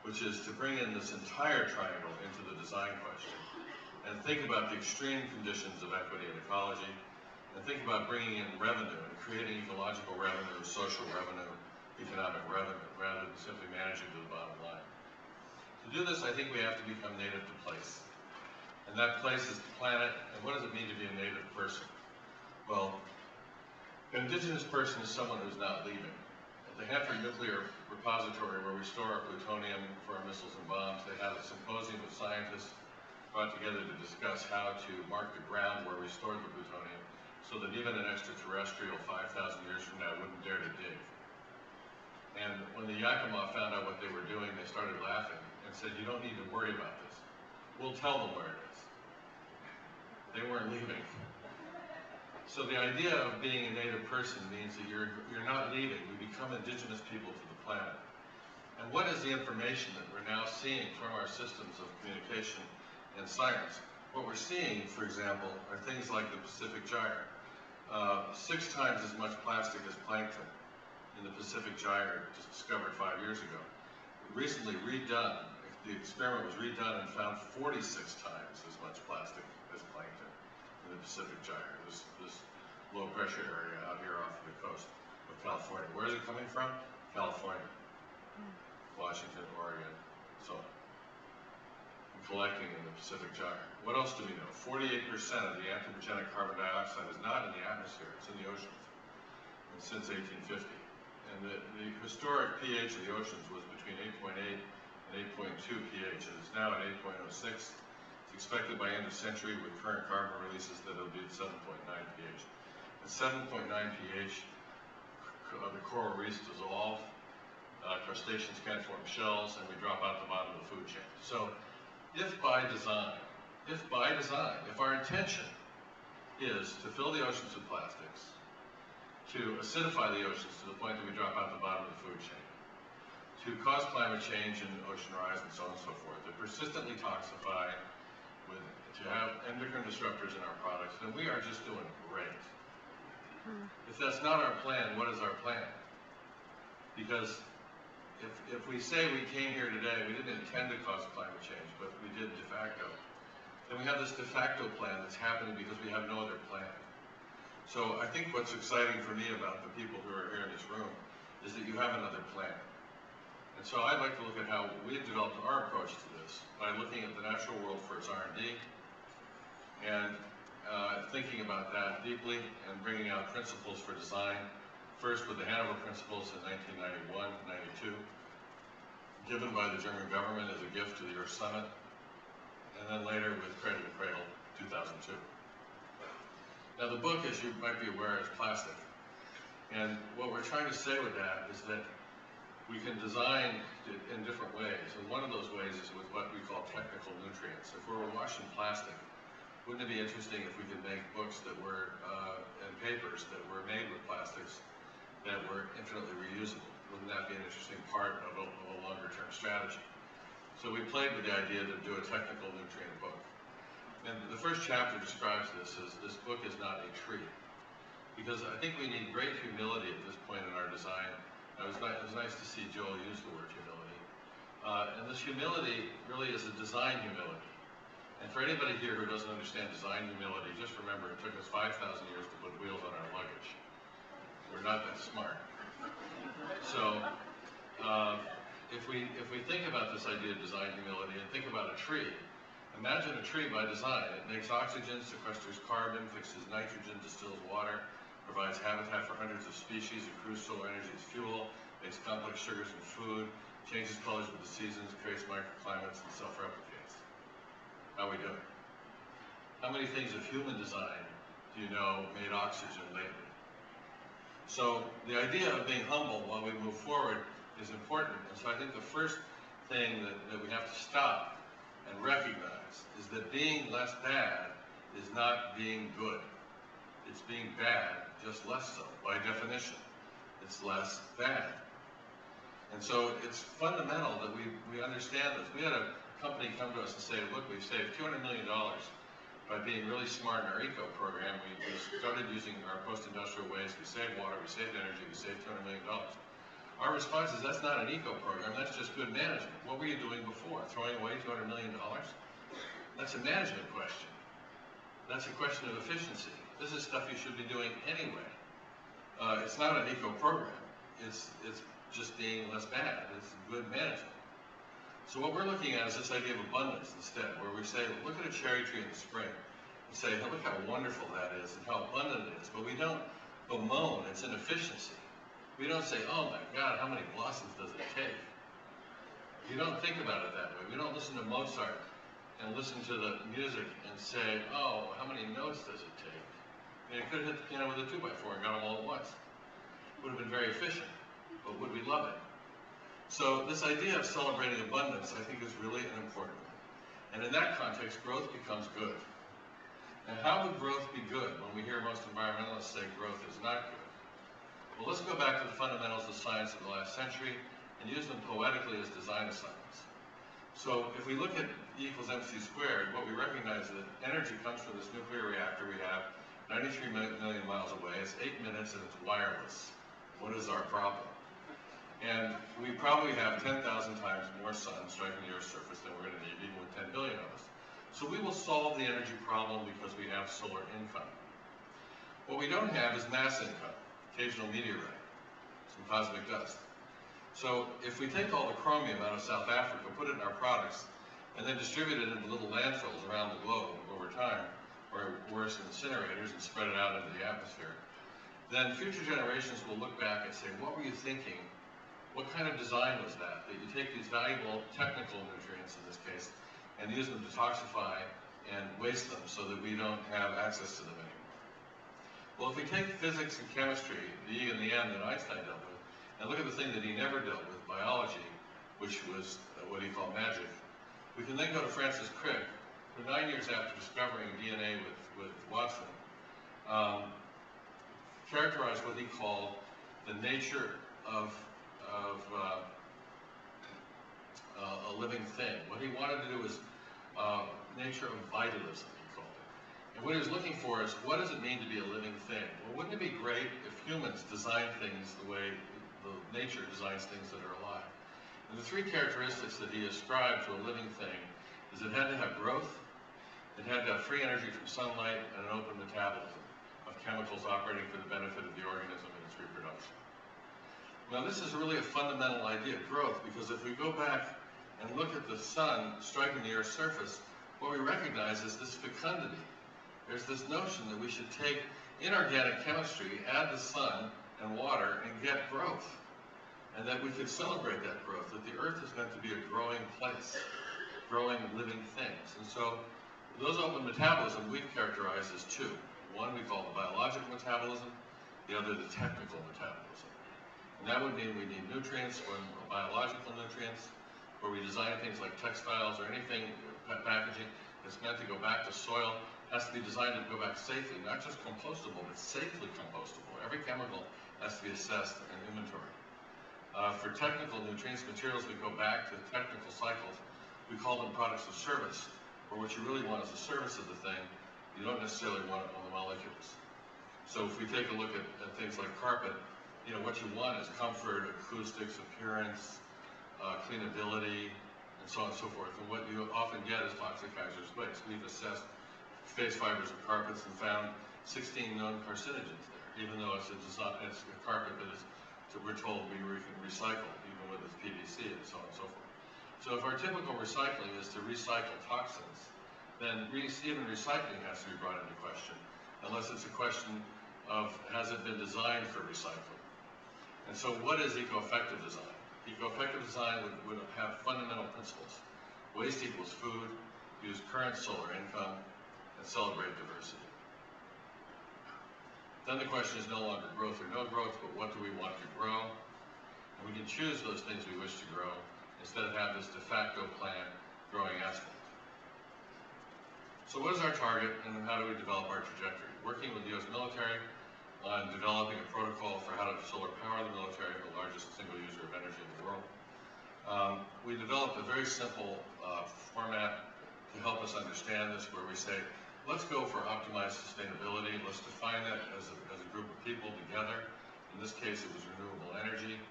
which is to bring in this entire triangle into the design question and think about the extreme conditions of equity and ecology, and think about bringing in revenue and creating ecological revenue, social revenue, economic revenue, rather than simply managing to the bottom line. To do this, I think we have to become native to place. And that place is the planet, and what does it mean to be a native person? Well, an indigenous person is someone who's not leaving. At the Hanford Nuclear Repository, where we store our plutonium for our missiles and bombs, they had a symposium of scientists brought together to discuss how to mark the ground where we stored the plutonium so that even an extraterrestrial 5,000 years from now wouldn't dare to dig. And when the Yakima found out what they were doing, they started laughing and said, "You don't need to worry about this. We'll tell them where it is." They weren't leaving. So the idea of being a native person means that you're not leaving. We become indigenous people to the planet. And what is the information that we're now seeing from our systems of communication and science? What we're seeing, for example, are things like the Pacific Gyre. 6 times as much plastic as plankton in the Pacific Gyre, just discovered 5 years ago. Recently redone, the experiment was redone and found 46 times as much plastic as plankton in the Pacific Gyre, this low pressure area out here off the coast of California. Where is it coming from? California, Washington, Oregon, so on. Collecting in the Pacific Gyre. What else do we know? 48% of the anthropogenic carbon dioxide is not in the atmosphere, it's in the oceans, and since 1850. And the historic pH of the oceans was between 8.8 and 8.2 pH, and it's now at 8.06. It's expected by end of century with current carbon releases that it'll be at 7.9 pH. At 7.9 pH, the coral reefs dissolve, crustaceans can't form shells, and we drop out the bottom of the food chain. So, if by design, if our intention is to fill the oceans with plastics, to acidify the oceans to the point that we drop out the bottom of the food chain, to cause climate change in ocean rise and so on and so forth, to persistently toxify, to have endocrine disruptors in our products, then we are just doing great. If that's not our plan, what is our plan? Because if we say we came here today, we didn't intend to cause climate change, but we did de facto, then we have this de facto plan that's happening because we have no other plan. So I think what's exciting for me about the people who are here in this room is that you have another plan. And so I'd like to look at how we've developed our approach to this by looking at the natural world for its R&D and thinking about that deeply and bringing out principles for design. First with the Hanover Principles in 1991-92, given by the German government as a gift to the Earth Summit, and then later with Cradle to Cradle, 2002. Now the book, as you might be aware, is plastic. And what we're trying to say with that is that we can design it in different ways. And one of those ways is with what we call technical nutrients. If we were washing plastic, wouldn't it be interesting if we could make books that were, and papers that were made with plastics that were infinitely reusable? Wouldn't that be an interesting part of a longer-term strategy? So we played with the idea to do a technical nutrient book. And the first chapter describes this as this book is not a tree. Because I think we need great humility at this point in our design. It was nice to see Joel use the word humility. And this humility really is a design humility. And for anybody here who doesn't understand design humility, just remember it took us 5,000 years to put wheels on our luggage. We're not that smart. So if we think about this idea of design humility and think about a tree, imagine a tree by design. It makes oxygen, sequesters carbon, fixes nitrogen, distills water, provides habitat for hundreds of species, accrues solar energy as fuel, makes complex sugars in food, changes colors with the seasons, creates microclimates, and self-replicates. How are we doing? How many things of human design do you know made oxygen lately? So the idea of being humble while we move forward is important. And so I think the first thing that we have to stop and recognize is that being less bad is not being good. It's being bad, just less so, by definition. It's less bad. And so it's fundamental that we understand this. We had a company come to us and say, look, we've saved $200 million by being really smart in our eco program. We started using our post-industrial waste. We saved water, we saved energy, we saved $200 million. Our response is that's not an eco program, that's just good management. What were you doing before? Throwing away $200 million? That's a management question. That's a question of efficiency. This is stuff you should be doing anyway. It's not an eco program. It's just being less bad. It's good management. So what we're looking at is this idea of abundance instead, where we say, look at a cherry tree in the spring and say, hey, look how wonderful that is and how abundant it is. But we don't bemoan its inefficiency. We don't say, oh my God, how many blossoms does it take? We don't think about it that way. We don't listen to Mozart and listen to the music and say, oh, how many notes does it take? I mean, it could have hit the piano with a 2x4 and got them all at once. It would have been very efficient, but would we love it? So this idea of celebrating abundance, I think, is really an important one. And in that context, growth becomes good. And how would growth be good when we hear most environmentalists say growth is not good? Well, let's go back to the fundamentals of science of the last century and use them poetically as design assignments. So if we look at E equals mc squared, what we recognize is that energy comes from this nuclear reactor we have 93 million miles away. It's 8 minutes and it's wireless. What is our problem? And we probably have 10,000 times more sun striking the Earth's surface than we're going to need, even with 10 billion of us. So we will solve the energy problem because we have solar income. What we don't have is mass income. Occasional meteorite, some cosmic dust. So if we take all the chromium out of South Africa, put it in our products, and then distribute it into little landfills around the globe over time, or worse, incinerators, and spread it out into the atmosphere, then future generations will look back and say, what were you thinking? What kind of design was that? That you take these valuable technical nutrients, in this case, and use them to toxify and waste them so that we don't have access to them anymore. Well, if we take physics and chemistry, the E and the M that Einstein dealt with, and look at the thing that he never dealt with, biology, which was what he called magic, we can then go to Francis Crick, who 9 years after discovering DNA with Watson, characterized what he called the nature of a living thing. What he wanted to do was nature of vitalism. And what he was looking for is, what does it mean to be a living thing? Well, wouldn't it be great if humans designed things the way the nature designs things that are alive? And the three characteristics that he ascribed to a living thing is it had to have growth, it had to have free energy from sunlight, and an open metabolism of chemicals operating for the benefit of the organism and its reproduction. Now, this is really a fundamental idea, growth, because if we go back and look at the sun striking the Earth's surface, what we recognize is this fecundity. There's this notion that we should take inorganic chemistry, add the sun and water, and get growth. And that we could celebrate that growth, that the Earth is meant to be a growing place, growing living things. And so those open metabolism we've characterized as two. One we call the biological metabolism, the other the technical metabolism. And that would mean we need nutrients, or biological nutrients, where we design things like textiles or anything, packaging, that's meant to go back to soil. Has to be designed to go back safely, not just compostable, but safely compostable. Every chemical has to be assessed and inventory. For technical nutrients, materials that go back to technical cycles, we call them products of service, where what you really want is the service of the thing. You don't necessarily want it on the molecules. So if we take a look at things like carpet, what you want is comfort, acoustics, appearance, cleanability, and so on and so forth. And what you often get is toxic hazardous waste. We've assessed face fibers of carpets and found 16 known carcinogens there, even though it's a carpet that is, we're told we can recycle, even with its PVC and so on and so forth. So if our typical recycling is to recycle toxins, then even recycling has to be brought into question, unless it's a question of, has it been designed for recycling? And so what is eco-effective design? Eco-effective design would have fundamental principles. Waste equals food, use current solar income, and celebrate diversity. Then the question is no longer growth or no growth, but what do we want to grow? And we can choose those things we wish to grow instead of have this de facto plan growing asphalt. So what is our target and how do we develop our trajectory? Working with the U.S. military on developing a protocol for how to solar power the military, the largest single user of energy in the world. We developed a very simple format to help us understand this, where we say, let's go for optimized sustainability. Let's define that as a group of people together. In this case, it was renewable energy.